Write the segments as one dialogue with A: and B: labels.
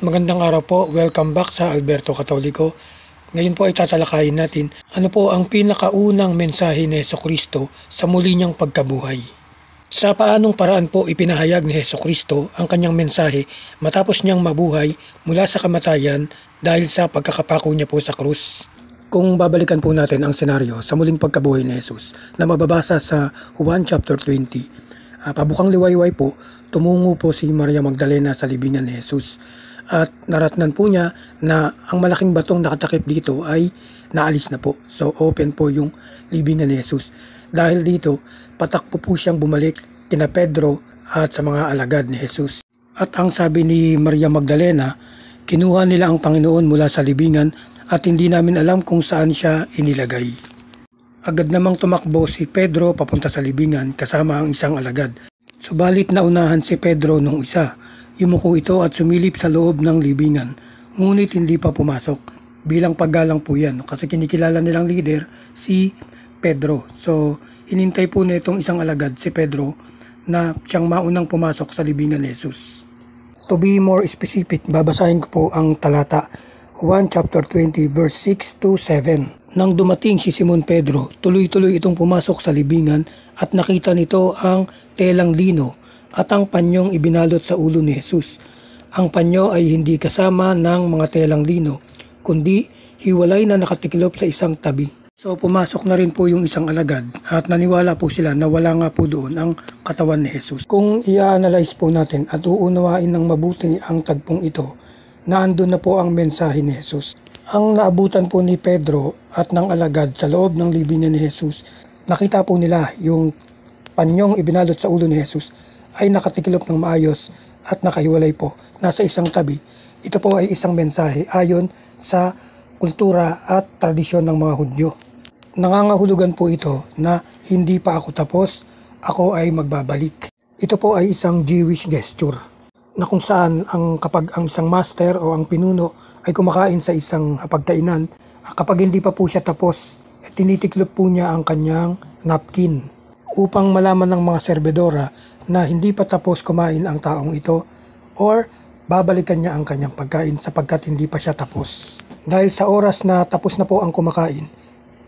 A: Magandang araw po, welcome back sa Alberto Katoliko. Ngayon po ay tatalakayin natin ano po ang pinakaunang mensahe ni Jesucristo sa muli niyang pagkabuhay. Sa paanong paraan po ipinahayag ni Jesucristo ang kanyang mensahe matapos niyang mabuhay mula sa kamatayan dahil sa pagkakapako niya po sa krus. Kung babalikan po natin ang senaryo sa muling pagkabuhay ni Jesus na mababasa sa Juan chapter 20, pabukang liwayway po, tumungo po si Maria Magdalena sa libingan ni Jesus. At naratnan po niya na ang malaking batong nakatakip dito ay naalis na po. So open po yung libingan ni Jesus. Dahil dito, patakbo po siyang bumalik kina Pedro at sa mga alagad ni Jesus. At ang sabi ni Maria Magdalena, kinuha nila ang Panginoon mula sa libingan at hindi namin alam kung saan siya inilagay. Agad namang tumakbo si Pedro papunta sa libingan kasama ang isang alagad. Subalit naunahan si Pedro nung isa. Yumuko ito at sumilip sa loob ng libingan, ngunit hindi pa pumasok. Bilang paggalang po yan kasi kinikilala nilang leader si Pedro. So hinintay po na itong isang alagad si Pedro na siyang maunang pumasok sa libingan ni Jesus. To be more specific, babasahin ko po ang talata 1 chapter 20 verse 6 to 7. Nang dumating si Simon Pedro, tuloy-tuloy itong pumasok sa libingan at nakita nito ang telang lino at ang panyong ibinalot sa ulo ni Jesus. Ang panyo ay hindi kasama ng mga telang lino, kundi hiwalay na nakatiklop sa isang tabi. So pumasok na rin po yung isang alagad at naniwala po sila na wala nga po doon ang katawan ni Jesus. Kung i-analyze po natin at uunawain ng mabuti ang tagpong ito, na andun na po ang mensahe ni Jesus. Ang naabutan po ni Pedro at ng alagad sa loob ng libingan ni Jesus, nakita po nila yung panyong ibinalot sa ulo ni Jesus ay nakatiklop ng maayos at nakahiwalay po, nasa isang tabi. Ito po ay isang mensahe ayon sa kultura at tradisyon ng mga Hudyo. Nangangahulugan po ito na hindi pa ako tapos, ako ay magbabalik. Ito po ay isang Jewish gesture na kung saan kapag ang isang master o ang pinuno ay kumakain sa isang hapagkainan, kapag hindi pa po siya tapos, tinitiklop po niya ang kanyang napkin upang malaman ng mga serbedora na hindi pa tapos kumain ang taong ito or babalikan niya ang kanyang pagkain sapagkat hindi pa siya tapos. Dahil sa oras na tapos na po ang kumakain,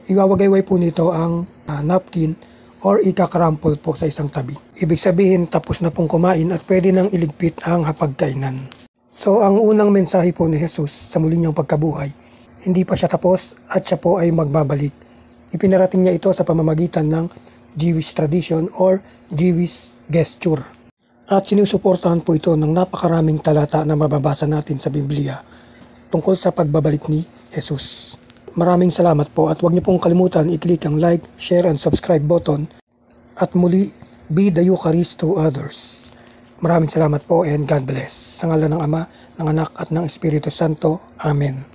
A: iwawagayway po nito ang napkin or ikakarampol po sa isang tabi. Ibig sabihin tapos na pong kumain at pwede nang iligpit ang hapagkainan. So ang unang mensahe po ni Jesus sa muli niyang pagkabuhay, hindi pa siya tapos at siya po ay magbabalik. Ipinarating niya ito sa pamamagitan ng Jewish tradition or Jewish gesture. At sinusuportahan po ito ng napakaraming talata na mababasa natin sa Biblia tungkol sa pagbabalik ni Jesus. Maraming salamat po at huwag niyo pong kalimutan i-click ang like, share and subscribe button at muli be the Eucharist to others. Maraming salamat po and God bless. Sa ngalan ng Ama, ng Anak at ng Espiritu Santo. Amen.